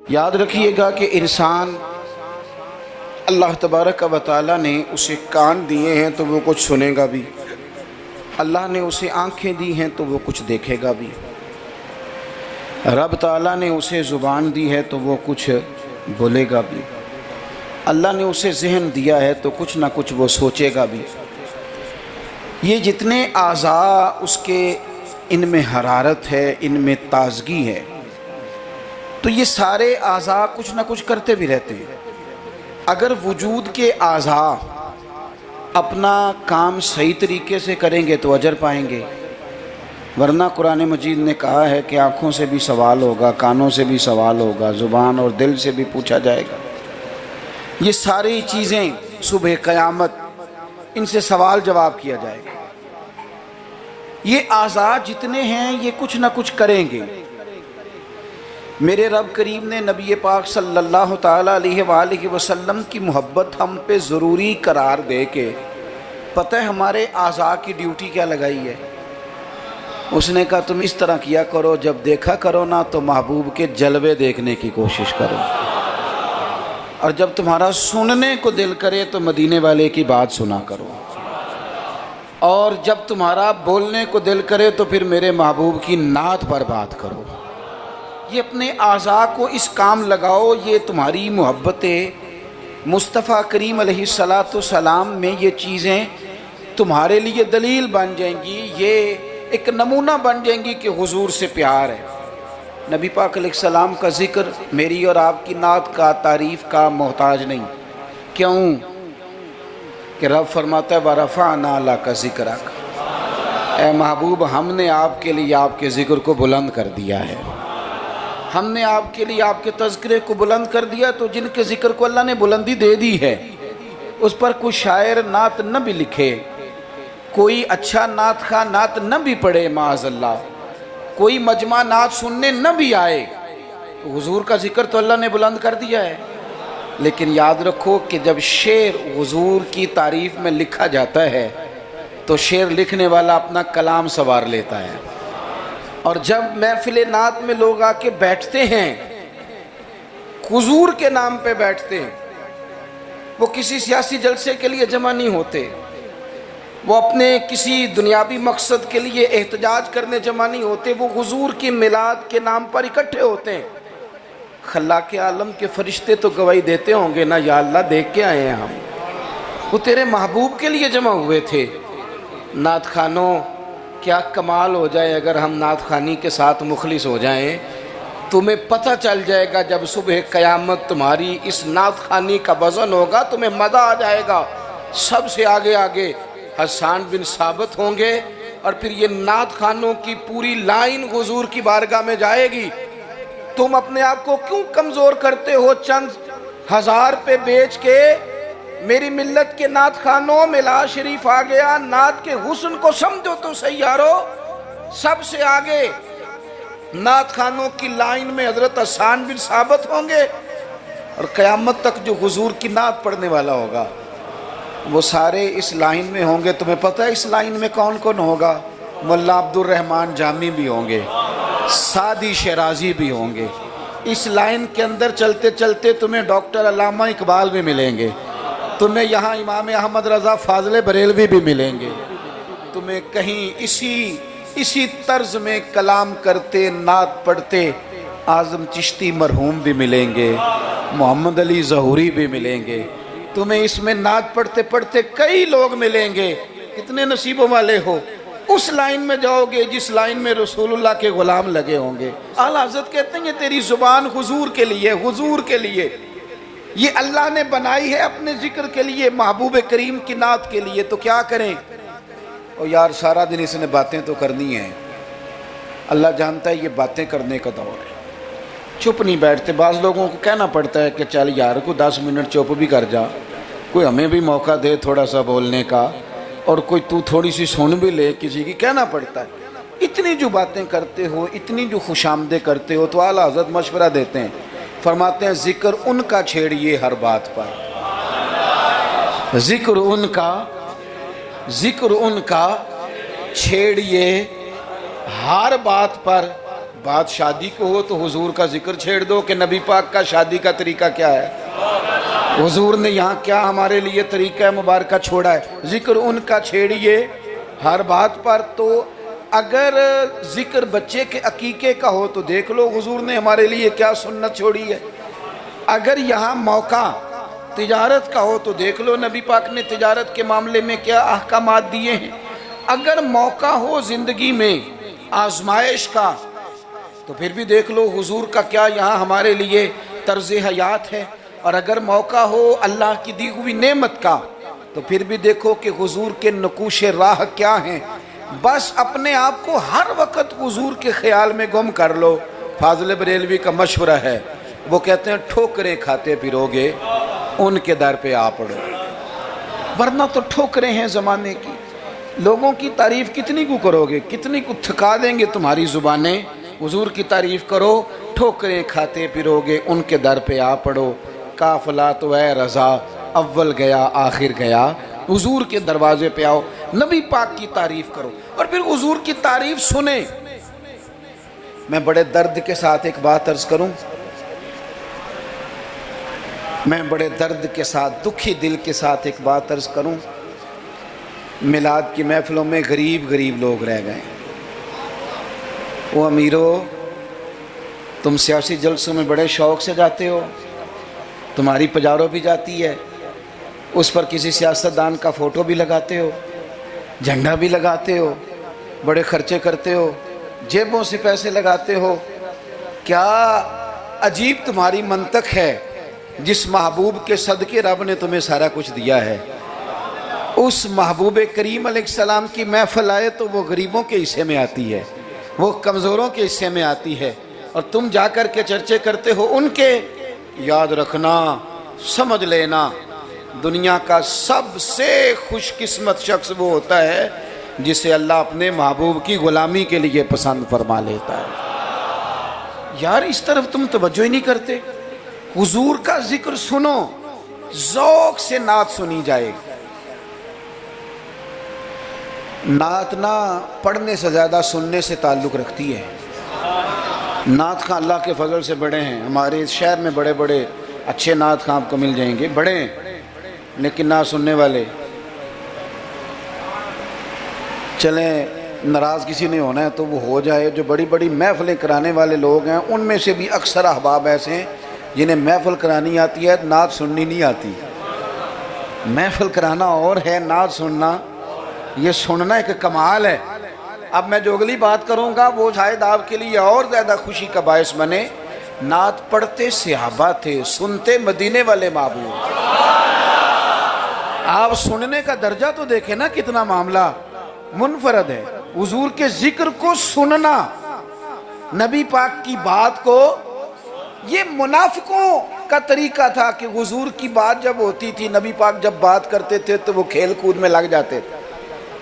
یاد رکھیے گا کہ انسان اللہ تبارک و تعالیٰ نے اسے کان دیے ہیں تو وہ کچھ سنے گا بھی، اللہ نے اسے آنکھیں دی ہیں تو وہ کچھ دیکھے گا بھی، رب تعالیٰ نے اسے زبان دی ہے تو وہ کچھ بولے گا بھی، اللہ نے اسے ذہن دیا ہے تو کچھ نہ کچھ وہ سوچے گا بھی۔ یہ جتنے اعضاء اس کے ان میں حرارت ہے، ان میں تازگی ہے، تو یہ سارے اعضاء کچھ نہ کچھ کرتے بھی رہتے ہیں۔ اگر وجود کے اعضاء اپنا کام صحیح طریقے سے کریں گے تو اجر پائیں گے، ورنہ قرآن مجید نے کہا ہے کہ آنکھوں سے بھی سوال ہوگا، کانوں سے بھی سوال ہوگا، زبان اور دل سے بھی پوچھا جائے گا۔ یہ ساری چیزیں صبح قیامت ان سے سوال جواب کیا جائے گا۔ یہ اعضاء جتنے ہیں یہ کچھ نہ کچھ کریں گے۔ میرے رب کریم نے نبی پاک صلی اللہ تعالیٰ علیہ وآلہ وسلم کی محبت ہم پہ ضروری قرار دے کے پتہ ہے ہمارے اعضاء کی ڈیوٹی کیا لگائی ہے؟ اس نے کہا تم اس طرح کیا کرو، جب دیکھا کرو نا تو محبوب کے جلوے دیکھنے کی کوشش کرو، اور جب تمہارا سننے کو دل کرے تو مدینے والے کی بات سنا کرو، اور جب تمہارا بولنے کو دل کرے تو پھر میرے محبوب کی نعت پر بات کرو۔ یہ اپنے اعضاء کو اس کام لگاؤ، یہ تمہاری محبت مصطفیٰ کریم علیہ السلام میں یہ چیزیں تمہارے لیے دلیل بن جائیں گی، یہ ایک نمونہ بن جائیں گی کہ حضور سے پیار ہے۔ نبی پاک علیہ السلام کا ذکر میری اور آپ کی نعت کا، تعریف کا محتاج نہیں۔ کیوں کہ رب فرماتا ہے وَرَفَعْنَا لَكَ ذِكْرَكَ، اے محبوب ہم نے آپ کے لیے آپ کے ذکر کو بلند کر دیا ہے، ہم نے آپ کے لیے آپ کے تذکرے کو بلند کر دیا۔ تو جن کے ذکر کو اللہ نے بلندی دے دی ہے اس پر کوئی شاعر نعت نہ بھی لکھے، کوئی اچھا نعت خواہ نعت نہ بھی پڑھے، معاذ اللہ کوئی مجمع نعت سننے نہ بھی آئے، تو حضور کا ذکر تو اللہ نے بلند کر دیا ہے۔ لیکن یاد رکھو کہ جب شعر حضور کی تعریف میں لکھا جاتا ہے تو شعر لکھنے والا اپنا کلام سنوار لیتا ہے، اور جب محفل نعت میں لوگ آ کے بیٹھتے ہیں حضور کے نام پہ بیٹھتے ہیں، وہ کسی سیاسی جلسے کے لیے جمع نہیں ہوتے، وہ اپنے کسی دنیاوی مقصد کے لیے احتجاج کرنے جمع نہیں ہوتے، وہ حضور کی میلاد کے نام پر اکٹھے ہوتے ہیں۔ خلاق عالم کے فرشتے تو گواہی دیتے ہوں گے نا، یا اللہ دیکھ کے آئے ہیں ہم، وہ تیرے محبوب کے لیے جمع ہوئے تھے۔ نعت خوانوں کیا کمال ہو جائے اگر ہم نعت خوانی کے ساتھ مخلص ہو جائیں، تمہیں پتہ چل جائے گا جب صبح قیامت تمہاری اس نعت خوانی کا وزن ہوگا، تمہیں مزہ آ جائے گا۔ سب سے آگے آگے حسان بن ثابت ہوں گے، اور پھر یہ نعت خوانوں کی پوری لائن حضور کی بارگاہ میں جائے گی۔ تم اپنے آپ کو کیوں کمزور کرتے ہو چند ہزار پہ بیچ کے؟ میری ملت کے نعت خوانوں ملا شریف آ گیا، نعت کے حسن کو سمجھو تو صحیح یارو۔ سب سے آگے نعت خوانوں کی لائن میں حضرت حسان بن ثابت ہوں گے، اور قیامت تک جو حضور کی نعت پڑھنے والا ہوگا وہ سارے اس لائن میں ہوں گے۔ تمہیں پتہ ہے اس لائن میں کون کون ہوگا؟ ملا عبد الرحمن جامی بھی ہوں گے، سعدی شیرازی بھی ہوں گے۔ اس لائن کے اندر چلتے چلتے تمہیں ڈاکٹر علامہ اقبال بھی ملیں گے، تمہیں یہاں امام احمد رضا فاضل بریلوی بھی ملیں گے، تمہیں کہیں اسی طرز میں کلام کرتے نعت پڑھتے اعظم چشتی مرحوم بھی ملیں گے، محمد علی ظہوری بھی ملیں گے، تمہیں اس میں نعت پڑھتے پڑھتے کئی لوگ ملیں گے۔ کتنے نصیبوں والے ہو، اس لائن میں جاؤ گے جس لائن میں رسول اللہ کے غلام لگے ہوں گے۔ اعلیٰ حضرت کہتے ہیں یہ تیری زبان حضور کے لیے، حضور کے لیے، یہ اللہ نے بنائی ہے اپنے ذکر کے لیے، محبوب کریم کی نعت کے لیے۔ تو کیا کریں؟ اور یار سارا دن اس نے باتیں تو کرنی ہیں، اللہ جانتا ہے یہ باتیں کرنے کا دور ہے، چپ نہیں بیٹھتے۔ بعض لوگوں کو کہنا پڑتا ہے کہ چل یار کو 10 منٹ چپ بھی کر جا، کوئی ہمیں بھی موقع دے تھوڑا سا بولنے کا، اور کوئی تو تھوڑی سی سن بھی لے کسی کی، کہنا پڑتا ہے۔ اتنی جو باتیں کرتے ہو، اتنی جو خوش آمدیں کرتے ہو، تو اعلیٰ حضرت مشورہ دیتے ہیں، فرماتے ہیں ذکر ان کا چھیڑیے ہر بات پر، ذکر ان کا چھیڑیے ہر بات پر، بات شادی کو ہو تو حضور کا ذکر چھیڑ دو کہ نبی پاک کا شادی کا طریقہ کیا ہے، حضور نے یہاں کیا ہمارے لیے طریقہ مبارکہ چھوڑا ہے، ذکر ان کا چھیڑیے ہر بات پر۔ تو اگر ذکر بچے کے عقیقے کا ہو تو دیکھ لو حضور نے ہمارے لیے کیا سنت چھوڑی ہے، اگر یہاں موقع تجارت کا ہو تو دیکھ لو نبی پاک نے تجارت کے معاملے میں کیا احکامات دیے ہیں، اگر موقع ہو زندگی میں آزمائش کا تو پھر بھی دیکھ لو حضور کا کیا یہاں ہمارے لیے طرز حیات ہے، اور اگر موقع ہو اللہ کی دی ہوئی نعمت کا تو پھر بھی دیکھو کہ حضور کے نقوش راہ کیا ہیں۔ بس اپنے آپ کو ہر وقت حضور کے خیال میں گم کر لو۔ فاضل بریلوی کا مشورہ ہے، وہ کہتے ہیں ٹھوکریں کھاتے پھرو گے ان کے در پہ آ پڑو، ورنہ تو ٹھوکریں ہیں زمانے کی، لوگوں کی تعریف کتنی کو کرو گے، کتنی کو تھکا دیں گے تمہاری زبانیں، حضور کی تعریف کرو، ٹھوکریں کھاتے پھرو گے ان کے در پہ آ پڑو۔ قافلہ تو اے رضا اول گیا آخر گیا، حضور کے دروازے پہ آؤ، نبی پاک کی تعریف کرو اور پھر حضور کی تعریف سنیں۔ میں بڑے درد کے ساتھ ایک بات عرض کروں، میں بڑے درد کے ساتھ دکھی دل کے ساتھ ایک بات عرض کروں، میلاد کی محفلوں میں غریب لوگ رہ گئے۔ وہ امیرو، تم سیاسی جلسوں میں بڑے شوق سے جاتے ہو، تمہاری پجارو بھی جاتی ہے، اس پر کسی سیاستدان کا فوٹو بھی لگاتے ہو، جھنڈا بھی لگاتے ہو، بڑے خرچے کرتے ہو، جیبوں سے پیسے لگاتے ہو۔ کیا عجیب تمہاری منطق ہے، جس محبوب کے صدقے رب نے تمہیں سارا کچھ دیا ہے، اس محبوب کریم علیہ السلام کی محفل آئے تو وہ غریبوں کے حصے میں آتی ہے، وہ کمزوروں کے حصے میں آتی ہے، اور تم جا کر کے چرچے کرتے ہو ان کے۔ یاد رکھنا، سمجھ لینا، دنیا کا سب سے خوش قسمت شخص وہ ہوتا ہے جسے اللہ اپنے محبوب کی غلامی کے لیے پسند فرما لیتا ہے۔ یار اس طرف تم توجہ ہی نہیں کرتے۔ حضور کا ذکر سنو، ذوق سے نعت سنی جائے۔ نعت نہ پڑھنے سے زیادہ سننے سے تعلق رکھتی ہے۔ نعت خواں اللہ کے فضل سے بڑے ہیں، ہمارے اس شہر میں بڑے بڑے اچھے نعت خواں آپ کو مل جائیں گے، بڑے ہیں لیکن نعت سننے والے۔ چلیں ناراض کسی نے ہونا ہے تو وہ ہو جائے، جو بڑی بڑی محفلیں کرانے والے لوگ ہیں ان میں سے بھی اکثر احباب ایسے ہیں جنہیں محفل کرانی آتی ہے، نعت سننی نہیں آتی۔ محفل کرانا اور ہے، نعت سننا یہ سننا ایک کمال ہے۔ اب میں جو اگلی بات کروں گا وہ شاید آپ کے لیے اور زیادہ خوشی کا باعث بنے۔ نعت پڑھتے صحابہ تھے، سنتے مدینے والے محبوب۔ آپ سننے کا درجہ تو دیکھیں نا، کتنا معاملہ منفرد ہے۔ حضور کے ذکر کو سننا، نبی پاک کی بات کو، یہ منافقوں کا طریقہ تھا کہ حضور کی بات جب ہوتی تھی، نبی پاک جب بات کرتے تھے تو وہ کھیل کود میں لگ جاتے تھے،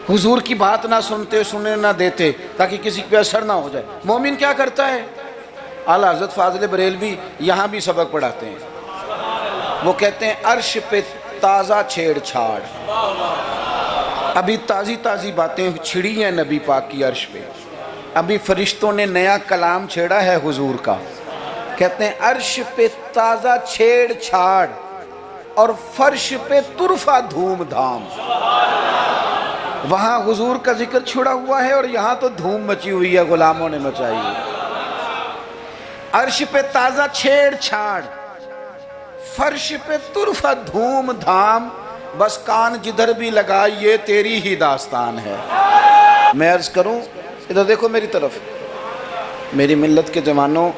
حضور کی بات نہ سنتے، سننے نہ دیتے تاکہ کسی پہ اثر نہ ہو جائے۔ مومن کیا کرتا ہے؟ اعلیٰ حضرت فاضل بریلوی یہاں بھی سبق پڑھاتے ہیں، وہ کہتے ہیں عرش پہ تازہ چھیڑ چھاڑ، ابھی تازی باتیں چھڑی ہیں نبی پاک کی عرش پہ، ابھی فرشتوں نے نیا کلام چھیڑا ہے حضور کا۔ کہتے ہیں عرش پہ تازہ چھیڑ چھاڑ اور فرش پہ طرفہ دھوم دھام۔ وہاں حضور کا ذکر چھڑا ہوا ہے اور یہاں تو دھوم مچی ہوئی ہے، غلاموں نے مچائی ہے۔ عرش پہ تازہ چھیڑ چھاڑ، فرش پہ طرفہ دھوم دھام، بس کان جدھر بھی لگا یہ تیری ہی داستان ہے۔ میں عرض کروں، ادھر دیکھو میری طرف، میری ملت کے جوانوں،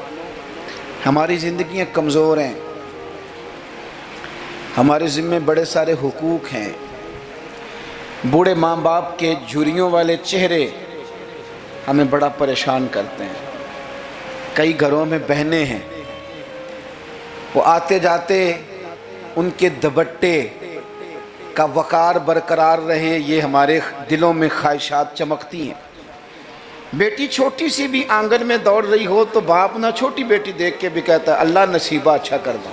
ہماری زندگیاں کمزور ہیں، ہمارے ذمہ بڑے سارے حقوق ہیں، بوڑھے ماں باپ کے جھریوں والے چہرے ہمیں بڑا پریشان کرتے ہیں۔ کئی گھروں میں بہنیں ہیں، وہ آتے جاتے ان کے دوپٹے کا وقار برقرار رہے، یہ ہمارے دلوں میں خواہشات چمکتی ہیں۔ بیٹی چھوٹی سی بھی آنگن میں دوڑ رہی ہو تو باپ نہ چھوٹی بیٹی دیکھ کے بھی کہتا ہے اللہ نصیبہ اچھا کر دو،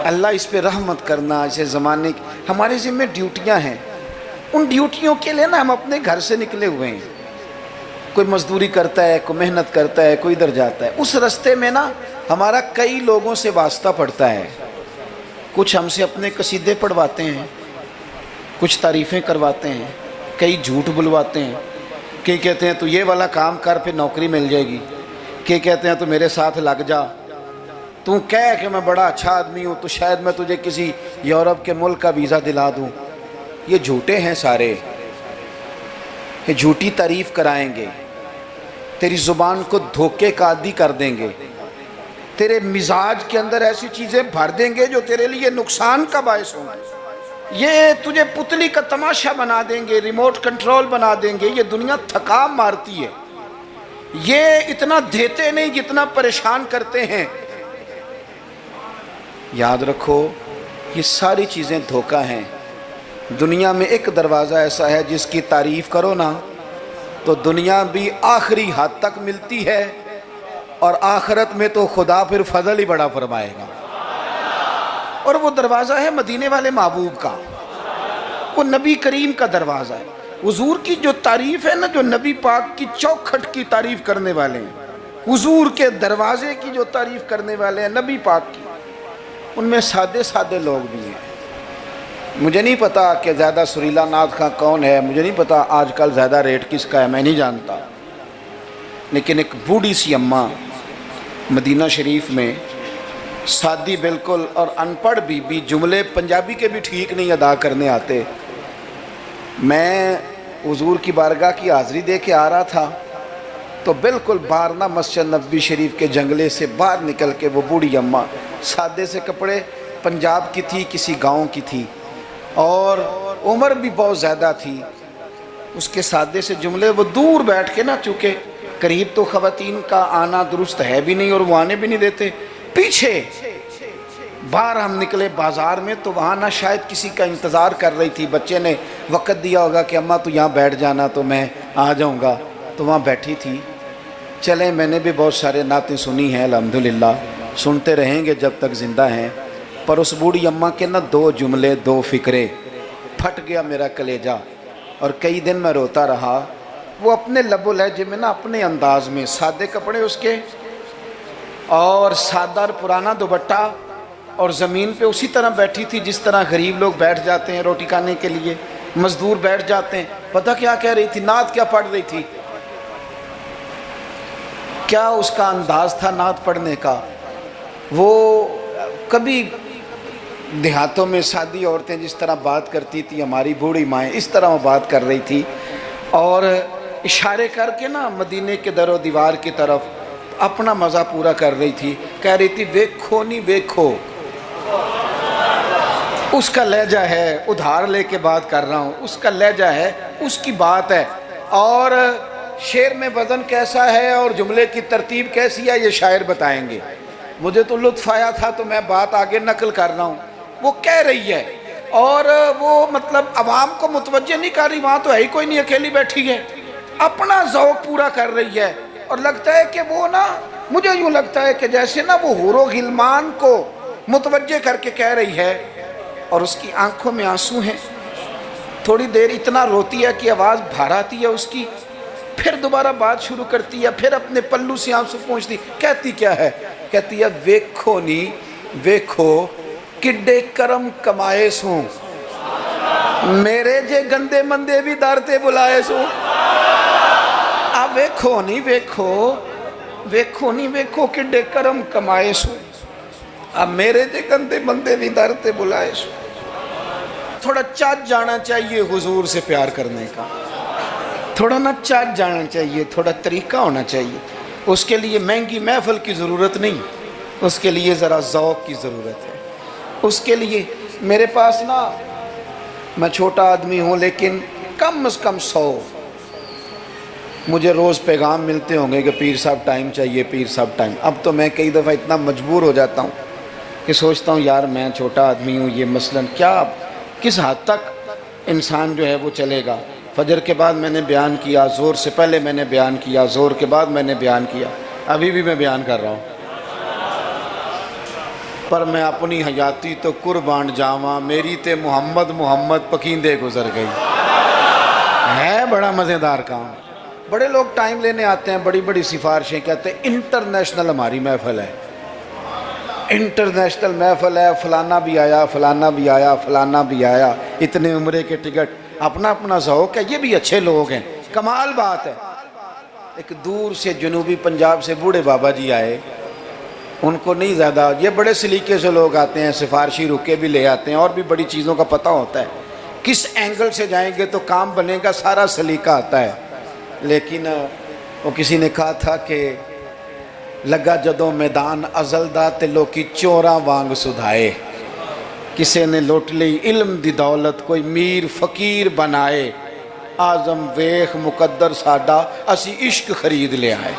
اللہ اس پہ رحمت کرنا۔ اسے زمانے کی ہمارے ذمہ ڈیوٹیاں ہیں، ان ڈیوٹیوں کے لیے نا ہم اپنے گھر سے نکلے ہوئے ہیں۔ کوئی مزدوری کرتا ہے، کوئی محنت کرتا ہے، کوئی ادھر جاتا ہے. اس رستے میں نا ہمارا کئی لوگوں سے واسطہ پڑتا ہے. کچھ ہم سے اپنے قصیدے پڑھواتے ہیں، کچھ تعریفیں کرواتے ہیں، کئی جھوٹ بلواتے ہیں. کئی کہتے ہیں تو یہ والا کام کر پھر نوکری مل جائے گی. کئی کہتے ہیں تو میرے ساتھ لگ جا، تو کہہ کہ میں بڑا اچھا آدمی ہوں تو شاید میں تجھے کسی یورپ کے ملک کا ویزا دلا دوں. یہ جھوٹے ہیں سارے، یہ جھوٹی تعریف کرائیں گے، تیری زبان کو دھوکے کا عادی کر دیں گے، تیرے مزاج کے اندر ایسی چیزیں بھر دیں گے جو تیرے لیے نقصان کا باعث ہوں گے. یہ تجھے پتلی کا تماشا بنا دیں گے، ریموٹ کنٹرول بنا دیں گے. یہ دنیا تھکا مارتی ہے، یہ اتنا دیتے نہیں جتنا پریشان کرتے ہیں. یاد رکھو یہ ساری چیزیں دھوکہ ہیں. دنیا میں ایک دروازہ ایسا ہے جس کی تعریف کرو نا تو دنیا بھی آخری حد تک ملتی ہے، اور آخرت میں تو خدا پھر فضل ہی بڑا فرمائے گا. اور وہ دروازہ ہے مدینے والے محبوب کا، وہ نبی کریم کا دروازہ ہے. حضور کی جو تعریف ہے نا، جو نبی پاک کی چوکھٹ کی تعریف کرنے والے ہیں، حضور کے دروازے کی جو تعریف کرنے والے ہیں نبی پاک کی، ان میں سادے سادے لوگ بھی ہیں. مجھے نہیں پتا کہ زیادہ سریلا نعت خواں کون ہے، مجھے نہیں پتا آج کل زیادہ ریٹ کس کا ہے، میں نہیں جانتا. لیکن ایک بوڑھی سی اماں مدینہ شریف میں، سادی بالکل اور ان پڑھ بھی جملے پنجابی کے بھی ٹھیک نہیں ادا کرنے آتے. میں حضور کی بارگاہ کی حاضری دے کے آ رہا تھا تو بالکل باہر نہ مسجد نبوی شریف کے جنگلے سے باہر نکل کے وہ بوڑھی اماں، سادے سے کپڑے، پنجاب کی تھی، کسی گاؤں کی تھی، اور عمر بھی بہت زیادہ تھی. اس کے سادے سے جملے وہ دور بیٹھ کے نا، چونکہ قریب تو خواتین کا آنا درست ہے بھی نہیں اور وہ آنے بھی نہیں دیتے، پیچھے باہر ہم نکلے بازار میں تو وہاں نہ شاید کسی کا انتظار کر رہی تھی. بچے نے وقت دیا ہوگا کہ اماں تو یہاں بیٹھ جانا تو میں آ جاؤں گا، تو وہاں بیٹھی تھی. چلیں میں نے بھی بہت سارے نعتیں سنی ہیں الحمدللہ، سنتے رہیں گے جب تک زندہ ہیں. پر اس بوڑھی اماں کے نا دو جملے، دو فکرے، پھٹ گیا میرا کلیجہ اور کئی دن میں روتا رہا. وہ اپنے لب و لہجے میں نا، اپنے انداز میں، سادے کپڑے اس کے اور سادہ اور پرانا دوپٹہ، اور زمین پہ اسی طرح بیٹھی تھی جس طرح غریب لوگ بیٹھ جاتے ہیں روٹی کھانے کے لیے، مزدور بیٹھ جاتے ہیں. پتہ کیا کہہ رہی تھی؟ نعت کیا پڑھ رہی تھی؟ کیا اس کا انداز تھا نعت پڑھنے کا؟ وہ کبھی دیہاتوں میں سادی عورتیں جس طرح بات کرتی تھی، ہماری بوڑھی مائیں اس طرح وہ بات کر رہی تھی، اور اشارے کر کے نا مدینے کے در و دیوار کی طرف اپنا مزہ پورا کر رہی تھی. کہہ رہی تھی ویکھو نہیں ویکھو. اس کا لہجہ ہے، ادھار لے کے بات کر رہا ہوں، اس کا لہجہ ہے، اس کی بات ہے. اور شعر میں وزن کیسا ہے اور جملے کی ترتیب کیسی ہے یہ شاعر بتائیں گے. مجھے تو لطف آیا تھا تو میں بات آگے نقل کر رہا ہوں. وہ کہہ رہی ہے اور وہ مطلب عوام کو متوجہ نہیں کر رہی، وہاں تو ہے ہی کوئی نہیں، اکیلی بیٹھی ہے، اپنا ذوق پورا کر رہی ہے. اور لگتا ہے کہ وہ نا، مجھے یوں لگتا ہے کہ جیسے نا وہ حور و غلمان کو متوجہ کر کے کہہ رہی ہے، اور اس کی آنکھوں میں آنسو ہیں. تھوڑی دیر اتنا روتی ہے کہ آواز بھار آتی ہے اس کی، پھر دوبارہ بات شروع کرتی ہے، پھر اپنے پلو سے آنسو پہنچتی. کہتی کیا ہے؟ کہتی ہے ویکھو نی ویکھو کڈے کرم کمائے سوں، میرے جے گندے مندے بھی در تے بلائے سوں. اب ویکھو نہیں ویکھو، ویکھو نہیں ویکھو کڈے کرم کمائے سوں، اب میرے جے گندے مندے بھی در تے بلائے سوں. تھوڑا چاچ جانا چاہیے حضور سے پیار کرنے کا، تھوڑا نا چاچ جانا چاہیے، تھوڑا طریقہ ہونا چاہیے. اس کے لیے مہنگی محفل کی ضرورت نہیں، اس کے لیے ذرا ذوق کی ضرورت ہے. اس کے لیے میرے پاس نا، میں چھوٹا آدمی ہوں لیکن کم از کم 100 مجھے روز پیغام ملتے ہوں گے کہ پیر صاحب ٹائم چاہیے، پیر صاحب ٹائم. اب تو میں کئی دفعہ اتنا مجبور ہو جاتا ہوں کہ سوچتا ہوں یار میں چھوٹا آدمی ہوں، یہ مثلاً کیا کس حد تک انسان جو ہے وہ چلے گا. فجر کے بعد میں نے بیان کیا، زور سے پہلے میں نے بیان کیا، زور کے بعد میں نے بیان کیا، ابھی بھی میں بیان کر رہا ہوں. پر میں اپنی حیاتی تو قربان جاواں، میری تے محمد محمد پکیندے گزر گئی. ہے بڑا مزیدار کام. بڑے لوگ ٹائم لینے آتے ہیں، بڑی بڑی سفارشیں، کہتے ہیں انٹرنیشنل ہماری محفل ہے، انٹرنیشنل محفل ہے، فلانا بھی آیا، فلانا بھی آیا، فلانا بھی آیا، اتنے عمرے کے ٹکٹ، اپنا اپنا ذوق ہے، یہ بھی اچھے لوگ ہیں، کمال بات ہے۔ ایک دور سے جنوبی پنجاب سے بوڑھے بابا جی آئے، ان کو نہیں زیادہ، یہ بڑے سلیقے سے لوگ آتے ہیں، سفارشی رکے بھی لے آتے ہیں، اور بھی بڑی چیزوں کا پتہ ہوتا ہے، کس اینگل سے جائیں گے تو کام بنے گا، سارا سلیقہ آتا ہے۔ لیکن وہ کسی نے کہا تھا کہ لگا جدوں میدان ازل دا تے لوکی چوراں وانگ سدھائے، کسی نے لوٹ لی علم دی دولت، کوئی میر فقیر بنائے، آزم ویخ مقدر ساڈا اسی عشق خرید لے آئے،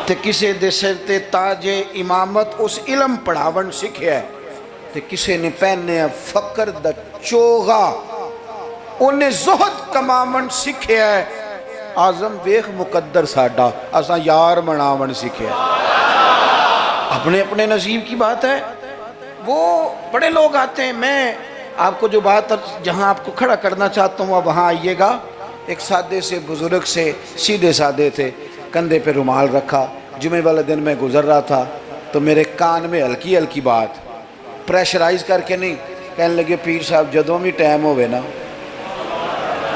تے کسے دے سر تے تاج امامت اس علم پڑھاون سکھیا ہے، تے کسے نے پہنے فقر دا چوغا انہیں زہد کماون سکھیا ہے، آزم ویخ مقدر ساڈا اساں یار مناون سکھیا ہے۔ اپنے اپنے نصیب کی بات ہے۔ وہ بڑے لوگ آتے ہیں، میں آپ کو جو بات جہاں آپ کو کھڑا کرنا چاہتا ہوں وہاں آئیے گا۔ ایک سادے سے بزرگ سے، سیدھے سادے تھے، کندھے پہ رومال رکھا، جمعے والے دن میں گزر رہا تھا تو میرے کان میں ہلکی ہلکی بات، پریشرائز کر کے نہیں، کہنے لگے پیر صاحب جدوں بھی ٹائم ہوئے نا،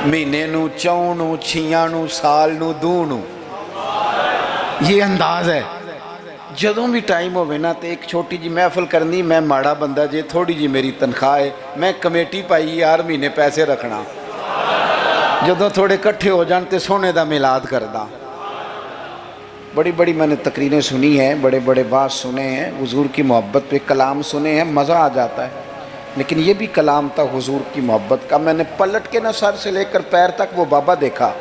مہینے نو، چون نو، چھیاں نو، سال نو، دو نو، یہ انداز ہے، جدوں بھی ٹائم ہوئے نا تو ایک چھوٹی جی محفل کرنی، میں ماڑا بندہ جے، تھوڑی جی میری تنخواہ ہے، میں کمیٹی پائی یار مہینے پیسے رکھنا، جدوں تھوڑے کٹھے ہو جان تے سونے دا میلاد کردہ۔ بڑی بڑی میں نے تقریریں سنی ہیں، بڑے بڑے باز سنے ہیں، حضور کی محبت پہ کلام سنے ہیں، مزہ آ جاتا ہے، لیکن یہ بھی کلام تھا حضور کی محبت کا۔ میں نے پلٹ کے نہ سر سے لے کر پیر تک وہ بابا دیکھا،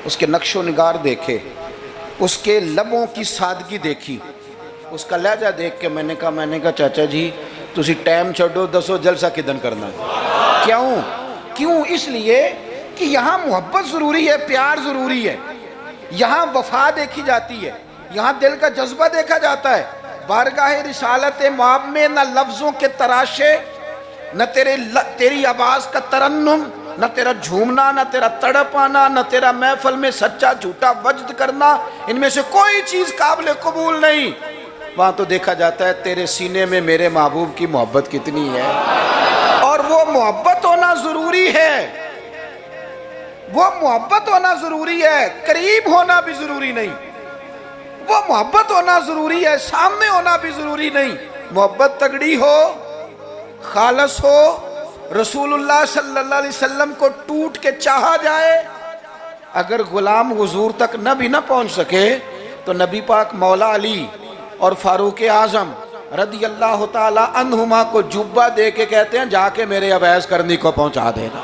اس کے نقش و نگار دیکھے، اس کے لبوں کی سادگی دیکھی، اس کا لہجہ دیکھ کے میں نے کہا چاچا جی تسی ٹائم چھڑو، دسو جلسہ کدن کرنا ہے؟ کیوں؟ اس لیے کہ یہاں محبت ضروری ہے، پیار ضروری ہے، یہاں وفا دیکھی جاتی ہے، یہاں دل کا جذبہ دیکھا جاتا ہے۔ بارگاہ رسالت مآب میں نہ لفظوں کے تراشے، نہ تیری آواز کا ترنم، نہ تیرا جھومنا، نہ تیرا تڑپ آنا، نہ تیرا محفل میں سچا جھوٹا وجد کرنا، ان میں سے کوئی چیز قابل قبول نہیں۔ وہاں تو دیکھا جاتا ہے تیرے سینے میں میرے محبوب کی محبت کتنی ہے، اور وہ محبت ہونا ضروری ہے، وہ محبت ہونا ضروری ہے، قریب ہونا بھی ضروری نہیں، وہ محبت ہونا ضروری ہے، سامنے ہونا بھی ضروری نہیں۔ محبت تگڑی ہو، خالص ہو، رسول اللہ صلی اللہ علیہ وسلم کو ٹوٹ کے چاہا جائے، اگر غلام حضور تک نبی نہ پہنچ سکے تو نبی پاک مولا علی اور فاروق اعظم رضی اللہ تعالی عنہما کو جبہ دے کے کہتے ہیں جا کے میرے اویس کرنی کو پہنچا دینا۔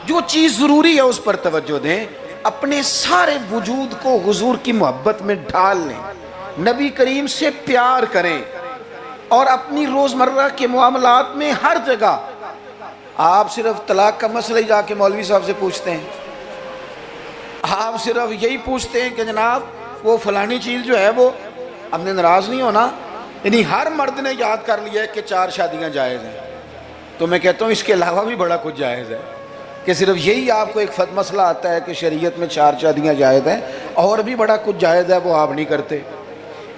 جو چیز ضروری ہے اس پر توجہ دیں، اپنے سارے وجود کو حضور کی محبت میں ڈھال لیں، نبی کریم سے پیار کریں، اور اپنی روزمرہ کے معاملات میں ہر جگہ آپ صرف طلاق کا مسئلہ ہی جا کے مولوی صاحب سے پوچھتے ہیں، آپ صرف یہی پوچھتے ہیں کہ جناب وہ فلانی چیز جو ہے وہ ہم نے ناراض نہیں ہونا، یعنی ہر مرد نے یاد کر لیا ہے کہ 4 شادیاں جائز ہیں، تو میں کہتا ہوں اس کے علاوہ بھی بڑا کچھ جائز ہے، کہ صرف یہی آپ کو ایک مسئلہ آتا ہے کہ شریعت میں 4 شادیاں جائز ہیں، اور بھی بڑا کچھ جائز ہے وہ آپ نہیں کرتے،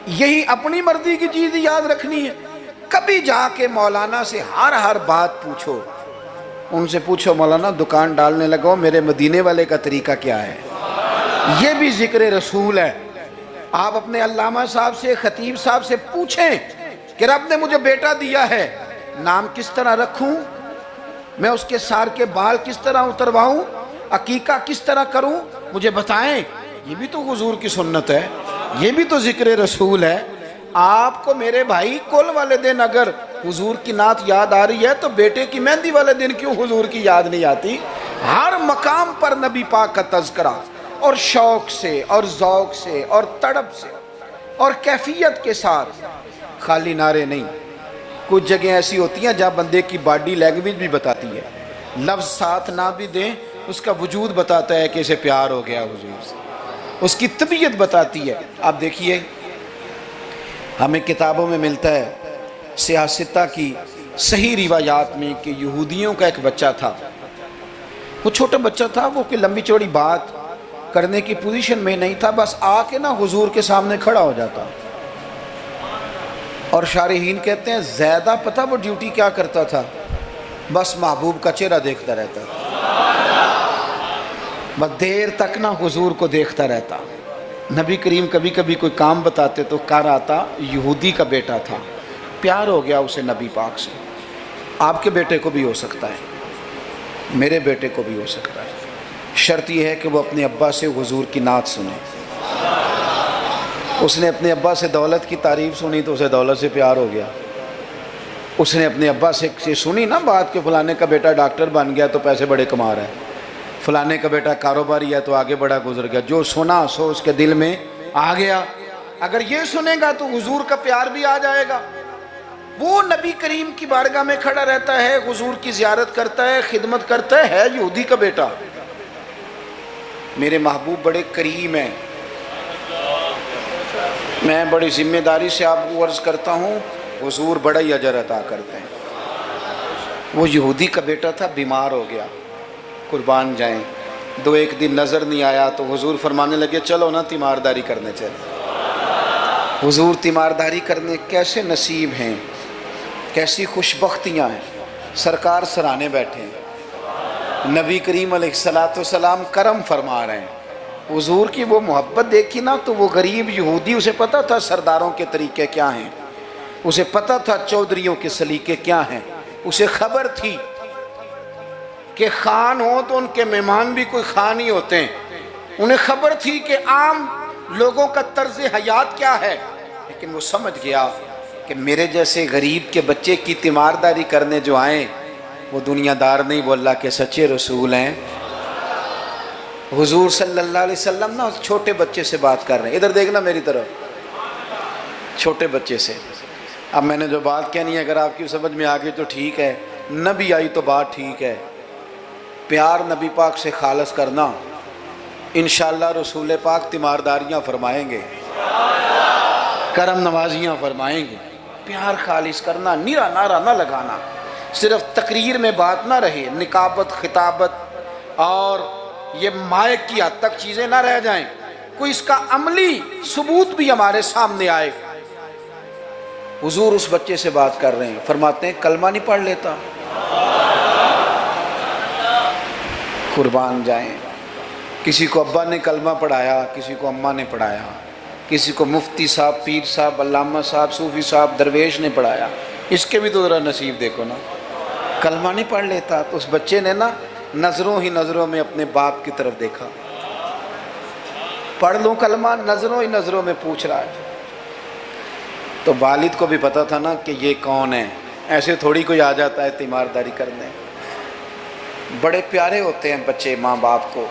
یہی اپنی مرضی کی چیز یاد رکھنی ہے۔ کبھی جا کے مولانا سے ہر بات پوچھو، ان سے پوچھو مولانا دکان ڈالنے لگو میرے مدینے والے کا طریقہ کیا ہے، یہ بھی ذکر رسول ہے۔ آپ اپنے علامہ صاحب سے، خطیب صاحب سے پوچھیں کہ رب نے مجھے بیٹا دیا ہے، نام کس طرح رکھوں، میں اس کے سار کے بال کس طرح اترواؤں، عقیقہ کس طرح کروں، مجھے بتائیں۔ یہ بھی تو حضور کی سنت ہے، یہ بھی تو ذکر رسول ہے۔ آپ کو میرے بھائی کل والے دن اگر حضور کی نعت یاد آ رہی ہے تو بیٹے کی مہندی والے دن کیوں حضور کی یاد نہیں آتی؟ ہر مقام پر نبی پاک کا تذکرہ، اور شوق سے اور ذوق سے اور تڑپ سے اور کیفیت کے ساتھ، خالی نعرے نہیں۔ کچھ جگہیں ایسی ہوتی ہیں جہاں بندے کی باڈی لینگویج بھی بتاتی ہے، لفظ ساتھ نہ بھی دیں اس کا وجود بتاتا ہے کہ اسے پیار ہو گیا حضور سے، اس کی طبیعت بتاتی ہے۔ آپ دیکھیے ہمیں کتابوں میں ملتا ہے سیاستہ کی صحیح روایات میں کہ یہودیوں کا ایک بچہ تھا، وہ چھوٹا بچہ تھا، وہ کوئی لمبی چوڑی بات کرنے کی پوزیشن میں نہیں تھا، بس آ کے نا حضور کے سامنے کھڑا ہو جاتا. اور شارحین کہتے ہیں زیادہ پتہ وہ ڈیوٹی کیا کرتا تھا، بس محبوب کا چہرہ دیکھتا رہتا تھا، بس دیر تک نہ حضور کو دیکھتا رہتا. نبی کریم کبھی کبھی کوئی کام بتاتے تو کر آتا، یہودی کا بیٹا تھا، پیار ہو گیا اسے نبی پاک سے. آپ کے بیٹے کو بھی ہو سکتا ہے، میرے بیٹے کو بھی ہو سکتا ہے. شرط یہ ہے کہ وہ اپنے ابا سے حضور کی نعت سنے. اس نے اپنے ابا سے دولت کی تعریف سنی تو اسے دولت سے پیار ہو گیا. اس نے اپنے ابا سے سنی نا بات کہ فلانے کا بیٹا ڈاکٹر بن گیا تو پیسے بڑے کما رہا ہے، فلانے کا بیٹا کاروباری ہے تو آگے بڑا گزر گیا. جو سنا سو اس کے دل میں آ گیا. اگر یہ سنے گا تو حضور کا پیار بھی آ جائے گا. وہ نبی کریم کی بارگاہ میں کھڑا رہتا ہے، حضور کی زیارت کرتا ہے، خدمت کرتا ہے یہودی کا بیٹا. میرے محبوب بڑے کریم ہیں. میں بڑی ذمہ داری سے آپ کو عرض کرتا ہوں، حضور بڑا ہی اجر عطا کرتے ہیں. وہ یہودی کا بیٹا تھا، بیمار ہو گیا، قربان جائیں. دو ایک دن نظر نہیں آیا تو حضور فرمانے لگے چلو نا تیمارداری کرنے چلے. حضور تیمارداری کرنے کیسے نصیب ہیں، کیسی خوش بختیاں ہیں. سرکار سرانے بیٹھے ہیں، نبی کریم علیہ السلام کرم فرما رہے ہیں. حضور کی وہ محبت دیکھی نا تو وہ غریب یہودی، اسے پتہ تھا سرداروں کے طریقے کیا ہیں، اسے پتہ تھا چودھریوں کے سلیقے کیا ہیں، اسے خبر تھی کہ خان ہو تو ان کے مہمان بھی کوئی خان ہی ہوتے ہیں. انہیں خبر تھی کہ عام لوگوں کا طرز حیات کیا ہے. لیکن وہ سمجھ گیا کہ میرے جیسے غریب کے بچے کی تیمارداری کرنے جو آئیں وہ دنیا دار نہیں، وہ اللہ کے سچے رسول ہیں. حضور صلی اللہ علیہ وسلم نا اس چھوٹے بچے سے بات کر رہے ہیں. ادھر دیکھنا میری طرف، چھوٹے بچے سے. اب میں نے جو بات کہنی ہے اگر آپ کی سمجھ میں آ گئی تو ٹھیک ہے، نہ بھی آئی تو بات ٹھیک ہے. پیار نبی پاک سے خالص کرنا، انشاءاللہ رسول پاک تیمارداریاں فرمائیں گے، کرم نوازیاں فرمائیں گے. پیار خالص کرنا، نیرا نعرہ نہ لگانا، صرف تقریر میں بات نہ رہے، نکابت خطابت اور یہ مائک کی حد تک چیزیں نہ رہ جائیں، کوئی اس کا عملی ثبوت بھی ہمارے سامنے آئے. حضور اس بچے سے بات کر رہے ہیں، فرماتے ہیں کلمہ نہیں پڑھ لیتا. قربان جائیں. کسی کو ابا نے کلمہ پڑھایا، کسی کو اماں نے پڑھایا، کسی کو مفتی صاحب، پیر صاحب، علامہ صاحب، صوفی صاحب، درویش نے پڑھایا. اس کے بھی تو ذرا نصیب دیکھو نا، کلمہ نہیں پڑھ لیتا. تو اس بچے نے نا نظروں ہی نظروں میں اپنے باپ کی طرف دیکھا، پڑھ لوں کلمہ، نظروں ہی نظروں میں پوچھ رہا ہے. تو والد کو بھی پتا تھا نا کہ یہ کون ہے، ایسے تھوڑی کوئی آ جاتا ہے تیمارداری کرنے. بڑے پیارے ہوتے ہیں بچے ماں باپ کو.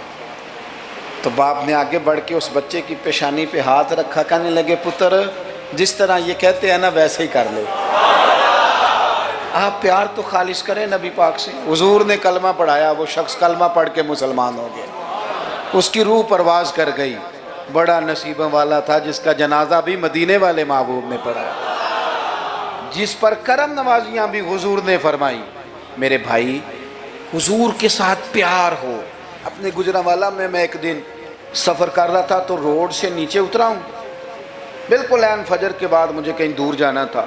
تو باپ نے آگے بڑھ کے اس بچے کی پیشانی پہ ہاتھ رکھا، کہنے لگے پتر جس طرح یہ کہتے ہیں نا ویسے ہی کر لے. آپ پیار تو خالص کریں نبی پاک سے. حضور نے کلمہ پڑھایا، وہ شخص کلمہ پڑھ کے مسلمان ہو گیا، اس کی روح پرواز کر گئی. بڑا نصیبہ والا تھا جس کا جنازہ بھی مدینے والے محبوب نے پڑھا، جس پر کرم نوازیاں بھی حضور نے فرمائی. میرے بھائی حضور کے ساتھ پیار ہو. اپنے گجرانوالہ میں ایک دن سفر کر رہا تھا تو روڈ سے نیچے اترا ہوں، بالکل عین فجر کے بعد مجھے کہیں دور جانا تھا.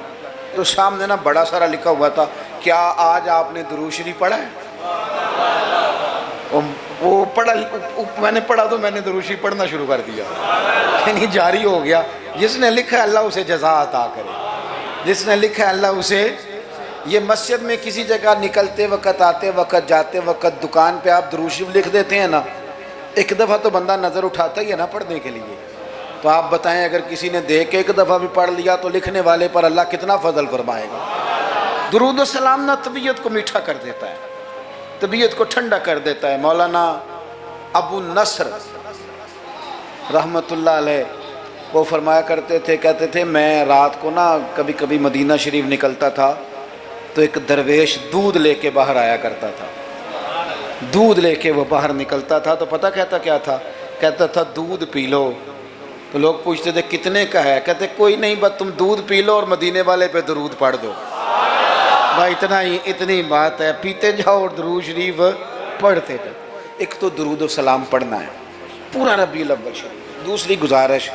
تو سامنے نا بڑا سارا لکھا ہوا تھا، کیا آج آپ نے درود شریف پڑھا ہے؟ وہ پڑھا، میں نے پڑھا تو میں نے درود شریف پڑھنا شروع کر دیا، یعنی جاری ہو گیا. جس نے لکھا ہے اللہ اسے جزا عطا کرے، جس نے لکھا ہے اللہ اسے. یہ مسجد میں کسی جگہ نکلتے وقت، آتے وقت، جاتے وقت، دکان پہ آپ درود شریف لکھ دیتے ہیں نا، ایک دفعہ تو بندہ نظر اٹھاتا ہی ہے نا پڑھنے کے لیے. تو آپ بتائیں اگر کسی نے دیکھ کے ایک دفعہ بھی پڑھ لیا تو لکھنے والے پر اللہ کتنا فضل فرمائے گا. درود و سلام نا طبیعت کو میٹھا کر دیتا ہے، طبیعت کو ٹھنڈا کر دیتا ہے. مولانا ابو نصر رحمت اللہ علیہ وہ فرمایا کرتے تھے، کہتے تھے میں رات کو نا کبھی کبھی مدینہ شریف نکلتا تھا تو ایک درویش دودھ لے کے باہر آیا کرتا تھا. دودھ لے کے وہ باہر نکلتا تھا تو پتہ کہتا کیا تھا؟ کہتا تھا دودھ پی لو. تو لوگ پوچھتے تھے کتنے کا ہے؟ کہتے کوئی نہیں، بس تم دودھ پی لو اور مدینے والے پہ درود پڑھ دو. بھائی اتنا ہی، اتنی بات ہے، پیتے جاؤ اور درود شریف پڑھتے جاؤ. ایک تو درود و سلام پڑھنا ہے پورا ربیع الاول شریف. دوسری گزارش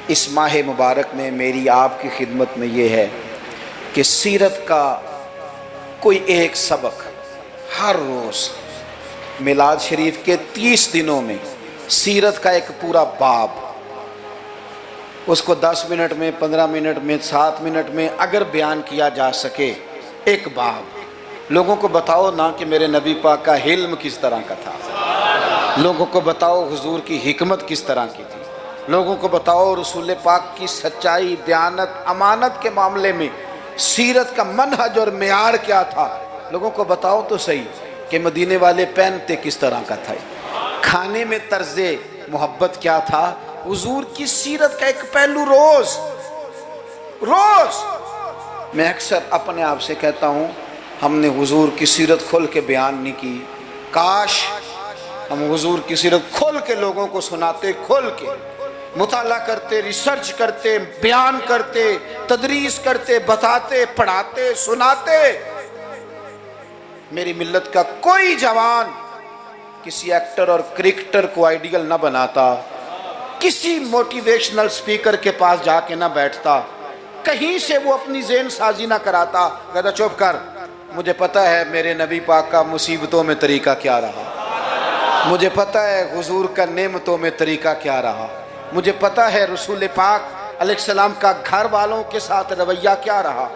اس ماہ مبارک میں میری آپ کی خدمت میں یہ ہے کہ سیرت کا کوئی ایک سبق ہر روز میلاد شریف کے 30 دنوں میں سیرت کا ایک پورا باب، اس کو 10 منٹ میں 15 منٹ میں 7 منٹ میں اگر بیان کیا جا سکے ایک باب. لوگوں کو بتاؤ نا کہ میرے نبی پاک کا حلم کس طرح کا تھا، لوگوں کو بتاؤ حضور کی حکمت کس طرح کی تھی، لوگوں کو بتاؤ رسول پاک کی سچائی، دیانت، امانت کے معاملے میں سیرت کا منہج اور معیار کیا تھا. لوگوں کو بتاؤ تو صحیح کہ مدینے والے پہنتے کس طرح کا تھا، کھانے میں طرز محبت کیا تھا. حضور کی سیرت کا ایک پہلو روز میں اکثر اپنے آپ سے کہتا ہوں ہم نے حضور کی سیرت کھول کے بیان نہیں کی. کاش ہم حضور کی سیرت کھول کے لوگوں کو سناتے، کھول کے مطالعہ کرتے، ریسرچ کرتے، بیان کرتے، تدریس کرتے، بتاتے، پڑھاتے، سناتے. میری ملت کا کوئی جوان کسی ایکٹر اور کرکٹر کو آئیڈیل نہ بناتا، کسی موٹیویشنل سپیکر کے پاس جا کے نہ بیٹھتا، کہیں سے وہ اپنی ذہن سازی نہ کراتا. کہتا چپ کر، مجھے پتہ ہے میرے نبی پاک کا مصیبتوں میں طریقہ کیا رہا، مجھے پتہ ہے حضور کا نعمتوں میں طریقہ کیا رہا، مجھے پتہ ہے رسول پاک علیہ السلام کا گھر والوں کے ساتھ رویہ کیا رہا.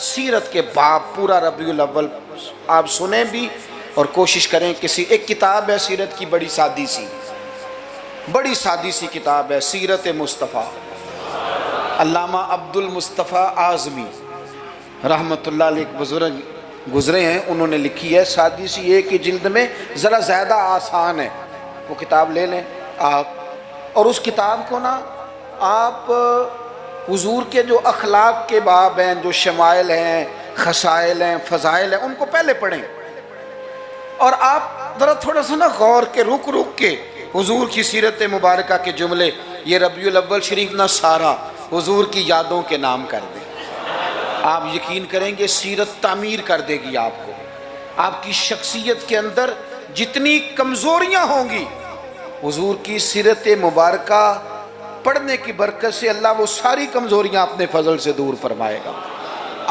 سیرت کے باب پورا ربیع الاول آپ سنیں بھی اور کوشش کریں. کسی ایک کتاب ہے سیرت کی، بڑی سادی سی کتاب ہے، سیرت مصطفیٰ. علامہ عبد المصطفیٰ اعظمی رحمۃ اللہ علیہ ایک بزرگ گزرے ہیں، انہوں نے لکھی ہے، سادی سی ایک ہی جلد میں، ذرا زیادہ آسان ہے. وہ کتاب لے لیں آپ، اور اس کتاب کو نا آپ حضور کے جو اخلاق کے باب ہیں، جو شمائل ہیں، خصائل ہیں، فضائل ہیں، ان کو پہلے پڑھیں. اور آپ ذرا تھوڑا سا نا غور کے رک کے حضور کی سیرت مبارکہ کے جملے، یہ ربیع الاول شریف نہ سارا حضور کی یادوں کے نام کر دیں. آپ یقین کریں گے سیرت تعمیر کر دے گی آپ کو. آپ کی شخصیت کے اندر جتنی کمزوریاں ہوں گی، حضور کی سیرت مبارکہ پڑھنے کی برکت سے اللہ وہ ساری کمزوریاں اپنے فضل سے دور فرمائے گا.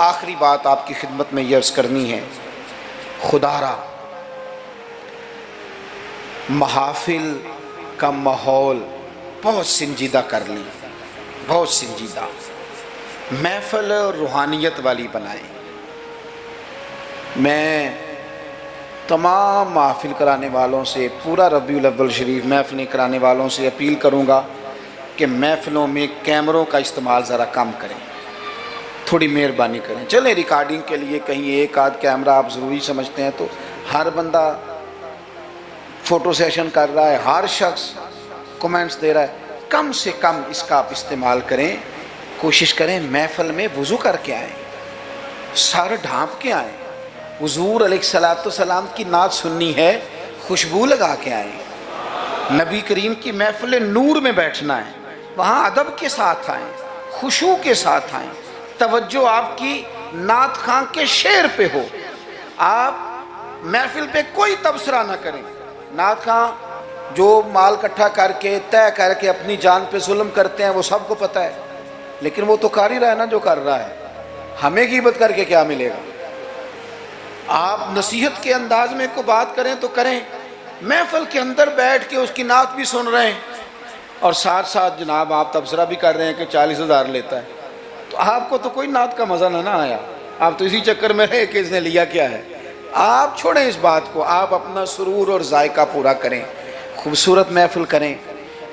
آخری بات آپ کی خدمت میں یہ عرض کرنی ہے، خدا را محافل کا ماحول بہت سنجیدہ کر لیں، بہت سنجیدہ، محفل روحانیت والی بنائیں. میں تمام محافل کرانے والوں سے، پورا ربیع الاول شریف محفلیں کرانے والوں سے اپیل کروں گا کہ محفلوں میں کیمروں کا استعمال ذرا کم کریں، تھوڑی مہربانی کریں. چلیں ریکارڈنگ کے لیے کہیں ایک آدھ کیمرہ آپ ضروری سمجھتے ہیں تو ہر بندہ فوٹو سیشن کر رہا ہے، ہر شخص کومنٹس دے رہا ہے، کم سے کم اس کا آپ استعمال کریں. کوشش کریں محفل میں وضو کر کے آئیں، سر ڈھانپ کے آئیں. حضور علیہ السلام کی نعت سننی ہے، خوشبو لگا کے آئیں. نبی کریم کی محفل نور میں بیٹھنا ہے، وہاں ادب کے ساتھ آئیں، خشوع کے ساتھ آئیں. توجہ آپ کی نعت خواں کے شعر پہ ہو. آپ محفل پہ کوئی تبصرہ نہ کریں. نعت خواں جو مال اکٹھا کر کے طے کر کے اپنی جان پہ ظلم کرتے ہیں وہ سب کو پتہ ہے، لیکن وہ تو کر ہی رہا ہے نا جو کر رہا ہے. ہمیں غیبت کر کے کیا ملے گا؟ آپ نصیحت کے انداز میں کو بات کریں تو کریں. محفل کے اندر بیٹھ کے اس کی نعت بھی سن رہے ہیں اور ساتھ ساتھ جناب آپ تبصرہ بھی کر رہے ہیں کہ 40,000 لیتا ہے، تو آپ کو تو کوئی نعت کا مزہ نہ آیا. آپ تو اسی چکر میں رہے کہ اس نے لیا کیا ہے. آپ چھوڑیں اس بات کو، آپ اپنا سرور اور ذائقہ پورا کریں، خوبصورت محفل کریں.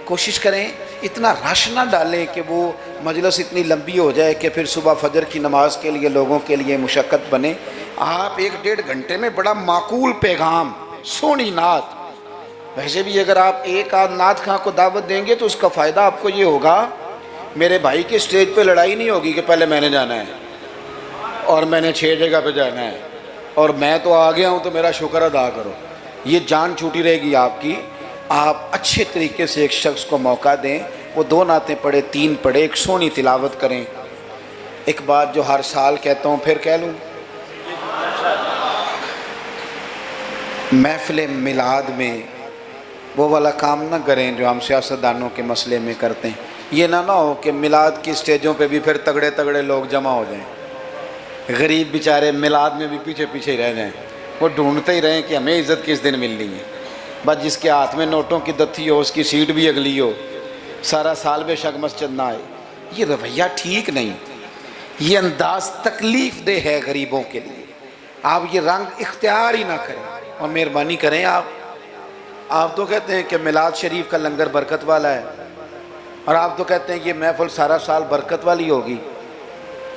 کوشش کریں اتنا رش نہ ڈالیں کہ وہ مجلس اتنی لمبی ہو جائے کہ پھر صبح فجر کی نماز کے لیے لوگوں کے لیے مشقت بنے. آپ 1-1.5 گھنٹے میں بڑا معقول پیغام، سونی نعت. ویسے بھی اگر آپ ایک آدھ نعت خواں کو دعوت دیں گے تو اس کا فائدہ آپ کو یہ ہوگا، میرے بھائی کے سٹیج پہ لڑائی نہیں ہوگی کہ پہلے میں نے جانا ہے اور میں نے 6 جگہ پہ جانا ہے اور میں تو آ گیا ہوں تو میرا شکر ادا کرو. یہ جان چھوٹی رہے گی آپ کی. آپ اچھے طریقے سے ایک شخص کو موقع دیں، وہ 2 نعتیں پڑھے، 3 پڑھے، ایک سونی تلاوت کریں. ایک بات جو ہر سال کہتا ہوں پھر کہہ لوں، محفل میلاد میں وہ والا کام نہ کریں جو ہم سیاستدانوں کے مسئلے میں کرتے ہیں۔ یہ نہ ہو کہ میلاد کی اسٹیجوں پہ بھی پھر تگڑے تگڑے لوگ جمع ہو جائیں، غریب بیچارے میلاد میں بھی پیچھے پیچھے رہ جائیں، وہ ڈھونڈتے ہی رہیں کہ ہمیں عزت کس دن ملنی ہے۔ بس جس کے ہاتھ میں نوٹوں کی دتھی ہو، اس کی سیٹ بھی اگلی ہو، سارا سال بے شک مسجد نہ آئے۔ یہ رویہ ٹھیک نہیں، یہ انداز تکلیف دہ ہے غریبوں کے لیے۔ آپ یہ رنگ اختیار ہی نہ کریں، اور مہربانی کریں۔ آپ تو کہتے ہیں کہ میلاد شریف کا لنگر برکت والا ہے، اور آپ تو کہتے ہیں یہ محفل سارا سال برکت والی ہوگی،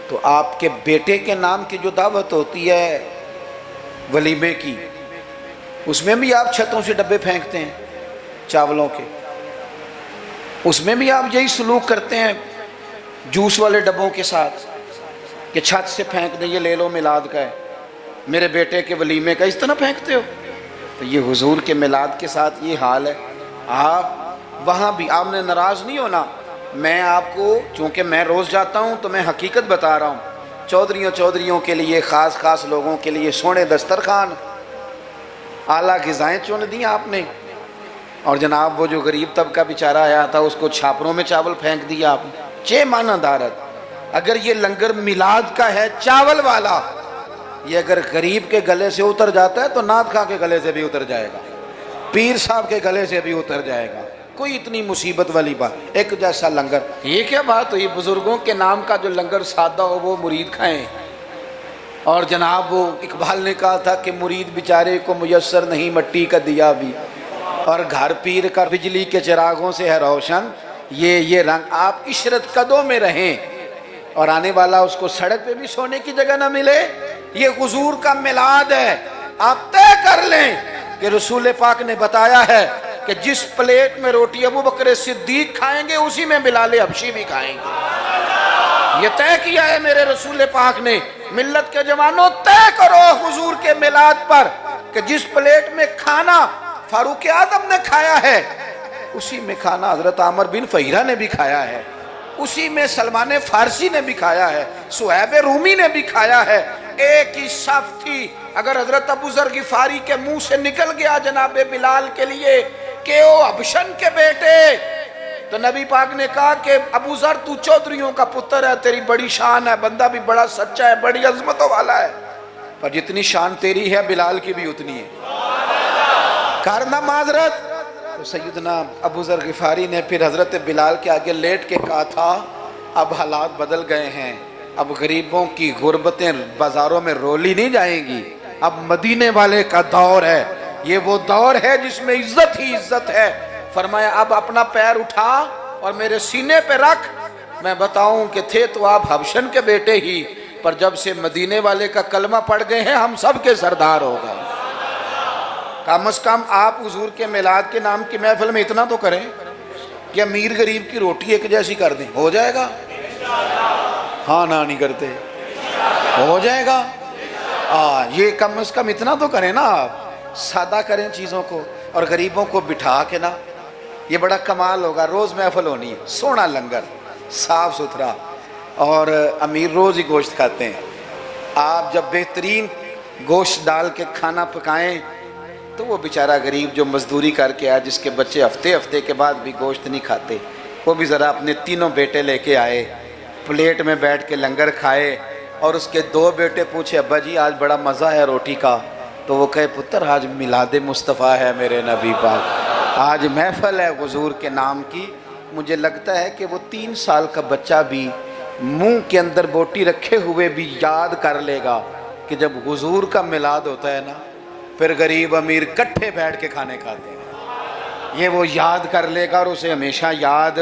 تو آپ کے بیٹے کے نام کی جو دعوت ہوتی ہے ولیمے کی، اس میں بھی آپ چھتوں سے ڈبے پھینکتے ہیں چاولوں کے، اس میں بھی آپ یہی سلوک کرتے ہیں جوس والے ڈبوں کے ساتھ کہ چھت سے پھینک دیں، یہ لے لو میلاد کا ہے، میرے بیٹے کے ولیمے کا، اس طرح پھینکتے ہو۔ تو یہ حضور کے میلاد کے ساتھ یہ حال ہے۔ آپ وہاں بھی آپ نے ناراض نہیں ہونا، میں آپ کو چونکہ میں روز جاتا ہوں تو میں حقیقت بتا رہا ہوں۔ چودھریوں کے لیے، خاص لوگوں کے لیے سونے دسترخوان، اعلیٰ غذائیں چن دیں آپ نے، اور جناب وہ جو غریب طبقہ بیچارہ آیا تھا اس کو چھاپروں میں چاول پھینک دیا آپ نے۔ چے مانا دارت، اگر یہ لنگر میلاد کا ہے چاول والا، یہ اگر غریب کے گلے سے اتر جاتا ہے تو نعت خواہ کے گلے سے بھی اتر جائے گا، پیر صاحب کے گلے سے بھی اتر جائے گا۔ کوئی اتنی مصیبت والی بات، ایک جیسا لنگر، یہ کیا بات ہوئی؟ بزرگوں کے نام کا جو لنگر سادہ ہو وہ مرید کھائیں۔ اور جناب وہ اقبال نے کہا تھا کہ مرید بیچارے کو میسر نہیں مٹی کا دیا بھی، اور گھر پیر کا بجلی کے چراغوں سے ہے روشن یہ رنگ۔ آپ عشرت قدوں میں رہیں، اور آنے والا اس کو سڑک پہ بھی سونے کی جگہ نہ ملے۔ یہ حضور کا میلاد ہے، آپ طے کر لیں کہ رسول پاک نے بتایا ہے کہ جس پلیٹ میں روٹی ابو بکر صدیق کھائیں گے اسی میں بلال حبشی بھی کھائیں گے۔ یہ طے کیا ہے میرے رسول پاک نے۔ ملت کے جوانوں طے کرو حضور کے میلاد پر کہ جس پلیٹ میں کھانا فاروق اعظم نے کھایا ہے اسی میں کھانا حضرت عامر بن فہیرہ نے بھی کھایا ہے، اسی میں سلمان فارسی نے بھی کھایا ہے، صہیب رومی نے بھی کھایا ہے۔ ایک ہی صف تھی۔ اگر حضرت ابو ذر غفاری کے منہ سے نکل گیا جناب بلال کے لیے کہ او حبشن کے بیٹے، تو نبی پاک نے کہا کہ ابو ذر تو چودھریوں کا پتر ہے، تیری بڑی شان ہے، بندہ بھی بڑا سچا ہے، بڑی عظمتوں والا ہے، پر جتنی شان تیری ہے بلال کی بھی اتنی ہے، کرنا معذرت۔ تو سیدنا ابو ذر غفاری نے پھر حضرت بلال کے آگے لیٹ کے کہا تھا اب حالات بدل گئے ہیں، اب غریبوں کی غربتیں بازاروں میں رولی نہیں جائیں گی، اب مدینے والے کا دور ہے، یہ وہ دور ہے جس میں عزت ہی عزت ہے۔ فرمایا اب اپنا پیر اٹھا اور میرے سینے پہ رکھ، میں بتاؤں کہ تھے تو آپ حبشن کے بیٹے ہی، پر جب سے مدینے والے کا کلمہ پڑھ گئے ہیں ہم سب کے سردار ہو گئے۔ کم از کم آپ حضور کے میلاد کے نام کی محفل میں اتنا تو کریں کہ امیر غریب کی روٹی ایک جیسی کر دیں، ہو جائے گا؟ ہاں نہ نہیں کرتے، ہو جائے گا؟ یہ کم از کم اتنا تو کریں نا، آپ سادہ کریں چیزوں کو، اور غریبوں کو بٹھا کے نا، یہ بڑا کمال ہوگا۔ روز محفل ہونی ہے، سونا لنگر، صاف ستھرا، اور امیر روز ہی گوشت کھاتے ہیں۔ آپ جب بہترین گوشت ڈال کے کھانا پکائیں تو وہ بیچارہ غریب جو مزدوری کر کے آیا، جس کے بچے ہفتے کے بعد بھی گوشت نہیں کھاتے، وہ بھی ذرا اپنے تینوں بیٹے لے کے آئے، پلیٹ میں بیٹھ کے لنگر کھائے، اور اس کے دو بیٹے پوچھے ابا جی آج بڑا مزہ ہے روٹی کا، تو وہ کہے پتر آج میلاد مصطفیٰ ہے میرے نبی پاک، آج محفل ہے حضور کے نام کی۔ مجھے لگتا ہے کہ وہ 3 سال کا بچہ بھی منہ کے اندر بوٹی رکھے ہوئے بھی یاد کر لے گا کہ جب حضور کا میلاد ہوتا ہے نا پھر غریب امیر کٹھے بیٹھ کے کھانے کھاتے ہیں، یہ وہ یاد کر لے گا اور اسے ہمیشہ یاد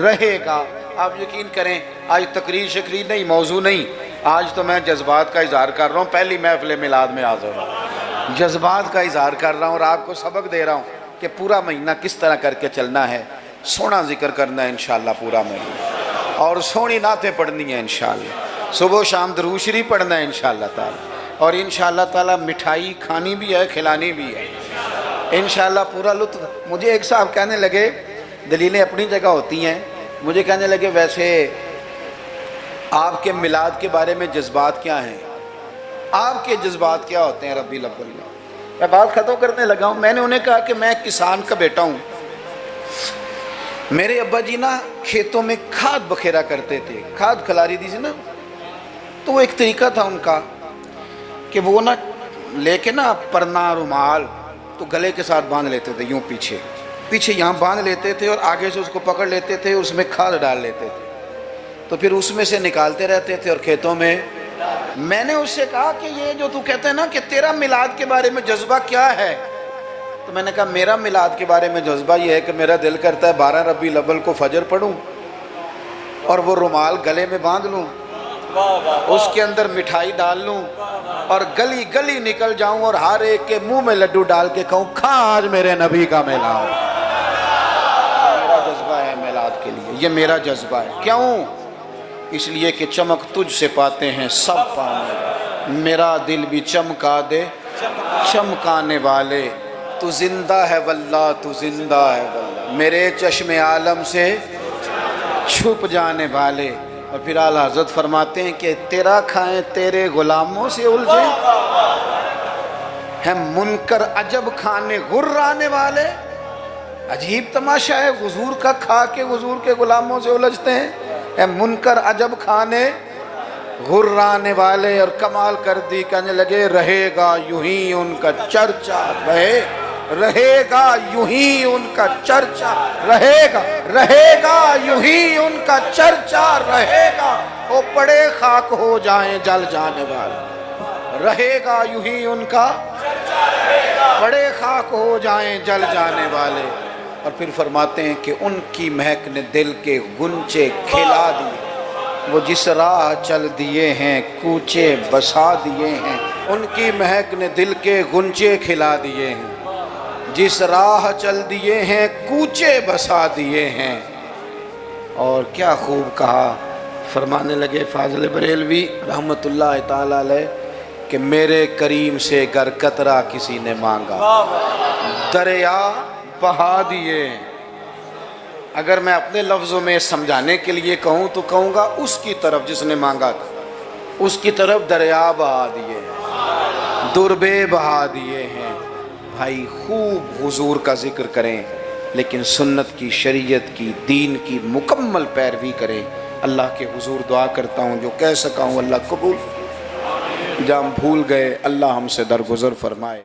رہے گا۔ آپ یقین کریں آج تقریر شکریر نہیں، موضوع نہیں، آج تو میں جذبات کا اظہار کر رہا ہوں، پہلی محفل میلاد میں حاضر ہوں، جذبات کا اظہار کر رہا ہوں اور آپ کو سبق دے رہا ہوں کہ پورا مہینہ کس طرح کر کے چلنا ہے۔ سونا ذکر کرنا ہے انشاءاللہ پورا مہینہ، اور سونی نعتیں پڑھنی ہیں انشاءاللہ، صبح و شام درود شریف پڑھنا ہے انشاءاللہ تعالی، اور انشاءاللہ تعالی مٹھائی کھانی بھی ہے، کھلانی بھی ہے انشاءاللہ، پورا لطف۔ مجھے ایک صاحب کہنے لگے، دلیلیں اپنی جگہ ہوتی ہیں، مجھے کہنے لگے ویسے آپ کے میلاد کے بارے میں جذبات کیا ہیں؟ آپ کے جذبات کیا ہوتے ہیں ربی الاول؟ میں بات ختم کرنے لگا ہوں. میں نے انہیں کہا کہ میں کسان کا بیٹا ہوں. میرے ابا جی نا کھیتوں میں کھاد بکھیرا کرتے تھے, کھاد کھلاری دی سی نا, تو وہ ایک طریقہ تھا ان کا کہ وہ نا لے کے نا پرنا رومال تو گلے کے ساتھ باندھ لیتے تھے, یوں پیچھے پیچھے یہاں باندھ لیتے تھے اور آگے سے اس کو پکڑ لیتے تھے, اس میں کھاد ڈال لیتے تھے, تو پھر اس میں سے نکالتے رہتے تھے اور کھیتوں میں. میں نے اس سے کہا کہ یہ جو تو کہتے ہیں نا کہ تیرا میلاد کے بارے میں جذبہ کیا ہے, تو میں نے کہا میرا میلاد کے بارے میں جذبہ یہ ہے کہ میرا دل کرتا ہے 12 ربیع الاول کو فجر پڑھوں اور وہ رومال گلے میں باندھ لوں, اس کے اندر مٹھائی ڈال لوں اور گلی گلی نکل جاؤں اور ہر ایک کے منہ میں لڈو ڈال کے کہوں کھا آج میرے نبی کا میلاد. میرا جذبہ ہے میلاد کے لیے, یہ میرا جذبہ ہے. کیوں؟ اس لیے کہ چمک تجھ سے پاتے ہیں سب پانے, میرا دل بھی چمکا دے چمکانے والے, تو زندہ ہے واللہ تو زندہ ہے واللہ, میرے چشم عالم سے چھپ جانے والے. اور پھر اعلیٰ حضرت فرماتے ہیں کہ تیرا کھائیں تیرے غلاموں سے الجھیں, ہیں منکر عجب کھانے غرانے والے. عجیب تماشا ہے, حضور کا کھا کے حضور کے غلاموں سے الجھتے ہیں. اے منکر عجب کھانے غرانے والے. اور کمال کر دی, کہنے لگے رہے گا یوں ہی ان کا چرچا, رہے گا یوں ہی ان کا چرچا, رہے گا یوں ہی ان کا چرچا رہے گا, وہ پڑے خاک ہو جائیں جل جانے والے. رہے گا یوں ہی ان کا پڑے خاک ہو جائیں جل جانے والے. اور پھر فرماتے ہیں کہ ان کی مہک نے دل کے گنچے کھلا دیے, وہ جس راہ چل دیے ہیں کوچے بسا دیے ہیں. ان کی مہک نے دل کے گنچے کھلا دیے ہیں, جس راہ چل دیے ہیں کوچے بسا دیے ہیں. اور کیا خوب کہا, فرمانے لگے فاضل بریلوی رحمت اللہ تعالی علیہ کہ میرے کریم سے گر قطرہ کسی نے مانگا دریا بہا دیے. اگر میں اپنے لفظوں میں سمجھانے کے لیے کہوں تو کہوں گا اس کی طرف جس نے مانگا تھا, اس کی طرف دریا بہا دیے ہیں, دربے بہا دیے ہیں. بھائی خوب حضور کا ذکر کریں, لیکن سنت کی, شریعت کی, دین کی مکمل پیروی کریں. اللہ کے حضور دعا کرتا ہوں جو کہہ سکا ہوں اللہ قبول, جہاں ہم بھول گئے اللہ ہم سے درگزر فرمائے.